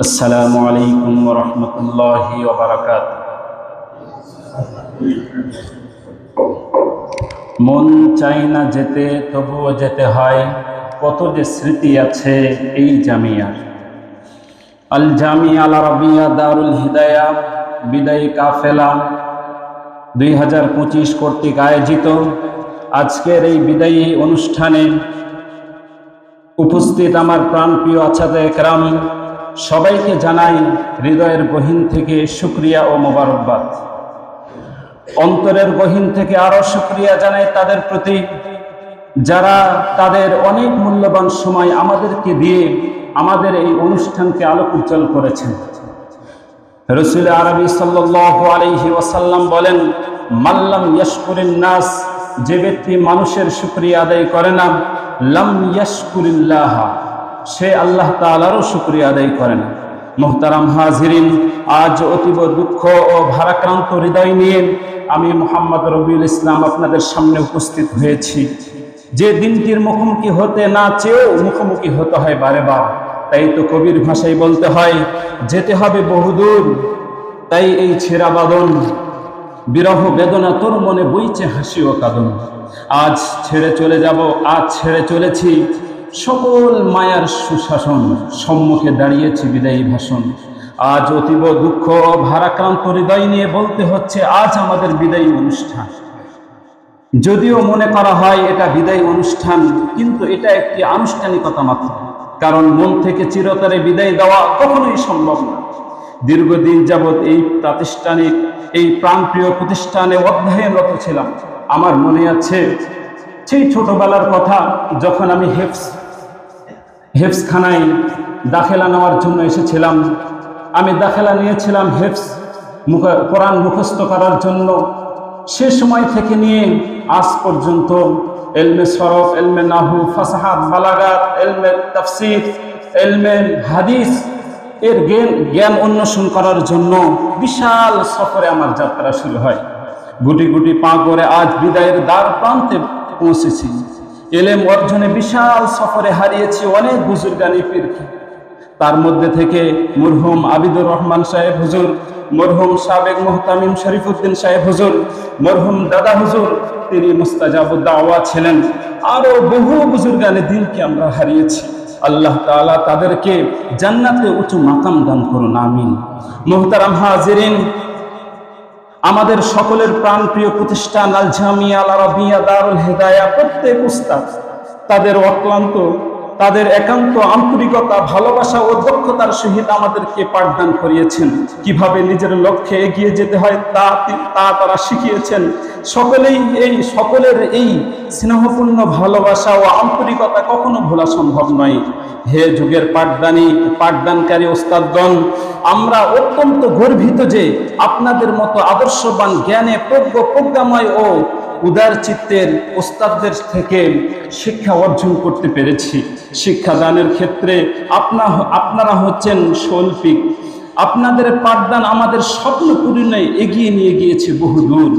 আসসালামু আলাইকুম ওয়া রাহমাতুল্লাহি ওয়া বারাকাতুহু। মন চাই না যেতে, তবুও যেতে হয়। কত যে স্মৃতি আছে এই জামিয়ার। আল জামিয়া আল আরাবিয়া দারুল হিদায়া বিদায়ী কাফেলা 2025 কর্তৃক আয়োজিত আজকের এই বিদায়ী অনুষ্ঠানে উপস্থিত আমার প্রাণপ্রিয় আছাদে একরাম, সবাইকে জানাই হৃদয়ের গহীন থেকে শুকরিয়া ও মোবারকবাদ। অন্তরের গহীন থেকে আরো শুকরিয়া জানাই তাদের প্রতি, যারা তাদের অনেক মূল্যবান সময় আমাদেরকে দিয়ে আমাদের এই অনুষ্ঠানকে আলোক উজ্জ্বল করেছেন। রাসূল আরবি সাল্লাল্লাহু আলাইহি ওয়াসাল্লাম বলেন, মাল্লাম ইয়াশকুরিন নাস, যে ব্যক্তি মানুষের শুকরিয়া আদায় করে না, লাম ইয়াশকুরিল্লাহ, সে আল্লাহ তাআলারও শুকরিয়া আদায় করে না। মুহতারাম হাজিরিন, আজ অতীব দুঃখ ও ভারাক্রান্ত হৃদয় নিয়ে আমি মোহাম্মদ রবিউল ইসলাম আপনাদের সামনে উপস্থিত হয়েছি। যে দিনটির মুখোমুখি হতে না চেয়েও মুখোমুখি হতে হয় বারে বার, তাই তো কবির ভাষায় বলতে হয়, যেতে হবে বহুদূর, তাই এই ছেঁড়া বাঁধন, বিরহ বেদনা তোর মনে বইছে হাসি ও কাঁদন। আজ ছেড়ে চলে যাব, আজ ছেড়ে চলেছি সকল মায়ার সুশাসন, সম্মুখে দাঁড়িয়েছি বিদায়ী ভাষণ। আজ অতীব দুঃখ ও ভারাক্রান্ত হৃদয় নিয়ে বলতে হচ্ছে আজ আমাদের বিদায়ী অনুষ্ঠান। যদিও মনে করা হয় এটা বিদায়ী অনুষ্ঠান, কিন্তু এটা একটি আনুষ্ঠানিকতা মাত্র, কারণ মন থেকে চিরতরে বিদায় দেওয়া কখনোই সম্ভব না। দীর্ঘদিন যাবৎ এই প্রাণপ্রিয় প্রতিষ্ঠানে অধ্যয়নরত ছিলাম। আমার মনে আছে সেই ছোটবেলার কথা, যখন আমি হেফজখানায় দাখিলা নেওয়ার জন্য এসেছিলাম। আমি দাখিলা নিয়েছিলাম কোরআন মুখস্থ করার জন্য। সে সময় থেকে নিয়ে আজ পর্যন্ত ইলমে সরফ, ইলমে নাহু, ফাসাহাত, বালাগাত, ইলমে তাফসীর, ইলমে হাদিস এর জ্ঞান অন্বেষণ করার জন্য বিশাল সফরে আমার যাত্রা শুরু হয়। গুটি গুটি পা করে আজ বিদায়ের দ্বার প্রান্তে পৌঁছেছি। ইলম অর্জনে বিশাল সফরে হারিয়েছি অনেক বুজুর্গানি পীরকে। তার মধ্যে থেকে মরহুম আবিদুর রহমান সাহেব হুজুর, মরহুম সাবেক মুহতামিম শরীফউদ্দিন সাহেব হুজুর, মরহুম দাদা হুজুর, তিনি মুস্তাজাবুদ দাওয়া ছিলেন। আরো বহু বুজুর্গানি দিনকে আমরা হারিয়েছি। আল্লাহ তাআলা তাদেরকে জান্নাতে উঁচু মাকাম দান করুন, আমিন। মুহতারাম হাজিরিন, আমাদের সকলের প্রাণপ্রিয় প্রতিষ্ঠান আল জামিয়া আল আরাবিয়া দারুল হিদায়া, প্রত্যেক উস্তাদ তাদের একান্ত আন্তরিকতা, ভালোবাসা ও দক্ষতার সহিত আমাদেরকে পাঠদান করিয়েছেন। কিভাবে নিজের লক্ষ্যে এগিয়ে যেতে হয় তা তারা শিখিয়েছেন। সকলের এই স্নেহপূর্ণ ভালোবাসা ও আন্তরিকতা কখনো ভোলা সম্ভব নয়। হে যুগের পাঠদানকারী ওস্তাদগণ, আমরা অত্যন্ত গর্বিত যে আপনাদের মতো আদর্শবান, জ্ঞানে প্রজ্ঞাময় ও উদার চিত্তের ওস্তাদদের থেকে শিক্ষা অর্জন করতে পেরেছি। শিক্ষাদানের ক্ষেত্রে আপনারা হচ্ছেন শৈল্পিক। আপনাদের পাঠদান আমাদের স্বপ্ন পূরণে এগিয়ে নিয়ে গিয়েছে বহুদূর।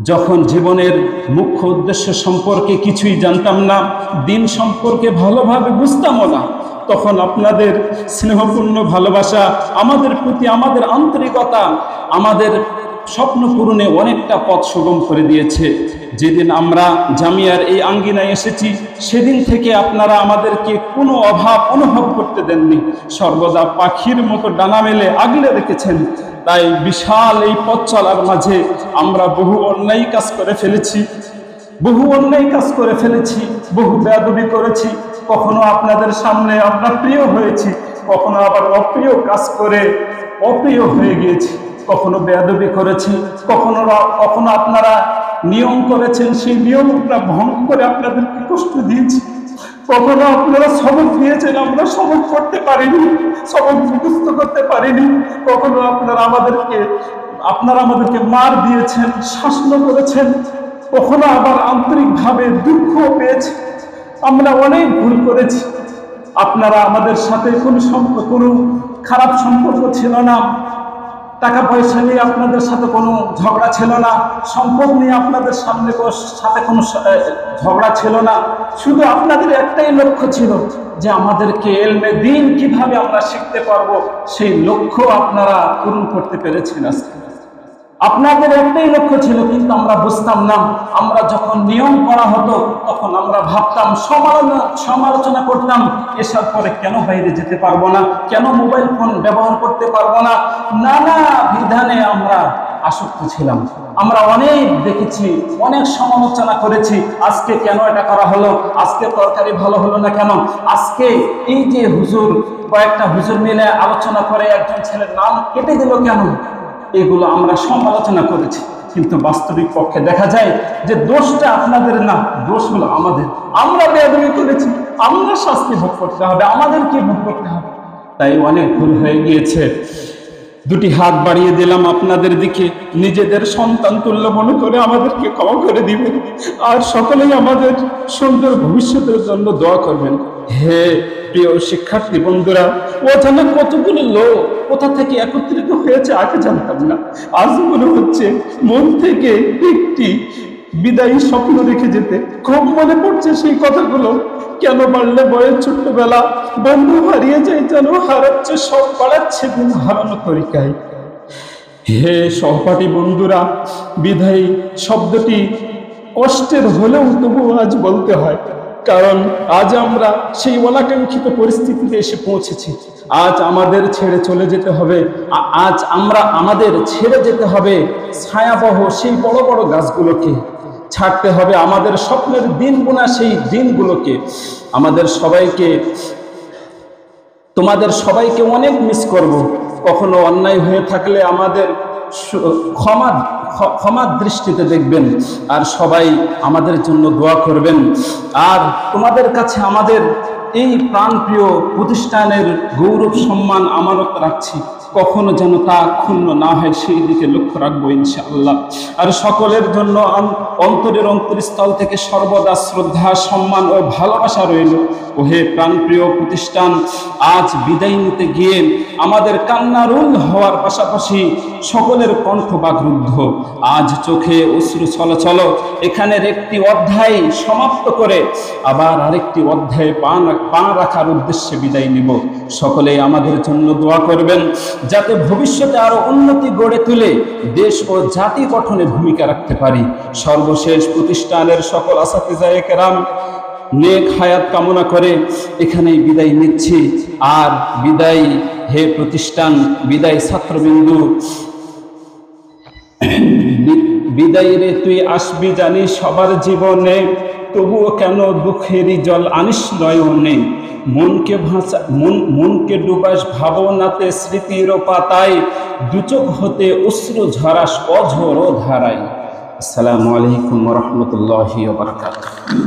যখন জীবনের মুখ্য উদ্দেশ্য সম্পর্কে কিছুই জানতাম না, দিন সম্পর্কে ভালোভাবে বুঝতামও না, তখন আপনাদের স্নেহপূর্ণ ভালোবাসা আমাদের প্রতি, আমাদের আন্তরিকতা আমাদের স্বপ্ন পূরণে অনেকটা পথ সুগম করে দিয়েছে। যেদিন আমরা জামিয়ার এই আঙ্গিনায় এসেছি, সেদিন থেকে আপনারা আমাদেরকে কোনো অভাব অনুভব করতে দেননি। সর্বদা পাখির মতো ডানা মেলে আগলে রেখেছেন। তাই বিশাল এই পথ চলার মাঝে আমরা বহু অন্যায় কাজ করে ফেলেছি, বহু বেয়াদবি করেছি। কখনো আপনাদের সামনে আমরা প্রিয় হয়েছি, কখনো আবার অপ্রিয় কাজ করে অপ্রিয় হয়ে গিয়েছি। কখনো বেয়াদবি করেছি, কখনো আপনারা নিয়ম করেছেন, সেই নিয়মটা ভঙ্গ করে আপনাদেরকে কষ্ট দিয়েছি। কখনো আপনারা সবক দিয়েছেন, আমরা সবক করতে পারিনি, সবক মুখস্থ করতে পারিনি। কখনো আপনারা আমাদেরকে মার দিয়েছেন, শাসন করেছেন। কখনো আবার আন্তরিকভাবে দুঃখ পেয়েছে। আমরা অনেক ভুল করেছি। আপনারা আমাদের সাথে কোনো খারাপ সম্পর্ক ছিল না। টাকা পয়সা নিয়ে আপনাদের সাথে কোনো ঝগড়া ছিল না, সম্পদ নিয়ে আপনাদের সাথে কোনো ঝগড়া ছিল না। শুধু আপনাদের একটাই লক্ষ্য ছিল যে আমাদেরকে ইলমে দ্বীন কিভাবে আমরা শিখতে পারবো, সেই লক্ষ্য আপনারা পূরণ করতে পেরেছেন আজকে। আপনাদের একটাই লক্ষ্য ছিল, কিন্তু আমরা বুঝতাম না। আমরা যখন নিয়ম করা হতো তখন আমরা ভাবতাম, সমালোচনা করতাম, এসব পরে কেন বাইরে যেতে পারবো না, কেন মোবাইল ফোন ব্যবহার করতে পারবো না, নানা বিধানে আমরা আসক্ত ছিলাম। আমরা অনেক দেখেছি, অনেক সমালোচনা করেছি, আজকে কেন এটা করা হলো, আজকে তরকারি ভালো হলো না কেন, আজকে এই যে হুজুর, কয়েকটা হুজুর মিলে আলোচনা করে একজন ছেলের নাম কেটে দিল কেন, এগুলো আমরা সমালোচনা করেছি। কিন্তু বাস্তবিক পক্ষে দেখা যায় যে দোষটা আপনাদের না, দোষ হলো আমাদের। আমরা বেয়াদবি করেছি, আমরা শাস্তি ভোগ করতে হবে, আমাদেরকে ভোগ করতে হবে। তাই অনেক ভুল হয়ে গিয়েছে। দুটি হাত বাড়িয়ে দিলাম আপনাদের দিকে, নিজেদের সন্তান তুল্য মনে করে আমাদেরকে ক্ষমা করে দিবেন, আর সকলেই আমাদের সুন্দর ভবিষ্যতের জন্য দোয়া করবেন। হে প্রিয় শিক্ষার্থী বন্ধুরা, অজানা কতগুলো লোক কোথা থেকে একত্রিত হয়েছে আগে জানতাম না। আজ মনে হচ্ছে মন থেকে একটি বিদায়ী স্বপ্ন রেখে যেতে খুব মনে পড়ছে সেই কথাগুলো। কেন বাড়লে বয়স ছোট্টবেলা, বন্ধু হারিয়ে যায় যেন হারাচ্ছে সব, বাড়াচ্ছে দিন হারানো তরিকায়। হে সহপাঠী বন্ধুরা, বিদায়ী শব্দটি কষ্টের হলেও তবু আজ বলতে হয়, কারণ আজ আমরা সেই অনাকাঙ্ক্ষিত পরিস্থিতিতে এসে পৌঁছেছি। আজ আমাদের ছেড়ে চলে যেতে হবে, আমাদের ছেড়ে যেতে হবে ছায়াবহ সেই বড় বড় গাছগুলোকে, ছাড়তে হবে আমাদের স্বপ্নের দিন বোনা সেই দিনগুলোকে। তোমাদের সবাইকে অনেক মিস করব। কখনো অন্যায় হয়ে থাকলে আমাদের ক্ষমার দৃষ্টিতে দেখবেন, আর সবাই আমাদের জন্য দোয়া করবেন। আর তোমাদের কাছে আমাদের এই প্রাণপ্রিয় প্রতিষ্ঠানের গৌরব সম্মান আমানত রাখছি, কখনো যেন তা ক্ষুণ্ণ না হয় সেই দিকে লক্ষ্য রাখবো ইনশাআল্লাহ। আর সকলের জন্য অন্তরের অন্তরস্থল থেকে সর্বদা শ্রদ্ধা, সম্মান ও ভালোবাসা রইল। ওহে প্রাণপ্রিয় প্রতিষ্ঠান, আজ বিদায় নিতে গিয়ে আমাদের কান্নারুল হওয়ার পাশাপাশি সকলের কণ্ঠ বাগরুদ্ধ। আজ চোখে অশ্রু ছলছল। এখানের একটি অধ্যায় সমাপ্ত করে আবার আরেকটি অধ্যায়ে পা রাখার উদ্দেশ্যে বিদায় নিব। সকলেই আমাদের জন্য দোয়া করবেন, যাতে ভবিষ্যতে আরো উন্নতি গড়ে তুলে দেশ ও জাতি গঠনে ভূমিকা রাখতে পারি। সর্বশেষ প্রতিষ্ঠানের সকল আসাতিজায়ে কেরাম নেক হায়াত কামনা করে এখানেই বিদায় নিচ্ছি। আর বিদায় হে প্রতিষ্ঠান, বিদায় ছাত্রবিন্দু, বিদায় রে তুই আসবি জানি সবার জীবনে, তবুও কেন দুঃখেরই জল আনিস নয়নে। মনকে ডুবাস ভাবনাতে স্মৃতির পাতায়, দুচোখ হতে অশ্রু ঝরাস অঝোর ধারায়। আসসালামু আলাইকুম ওয়া রাহমাতুল্লাহি ওয়া বারাকাতুহু।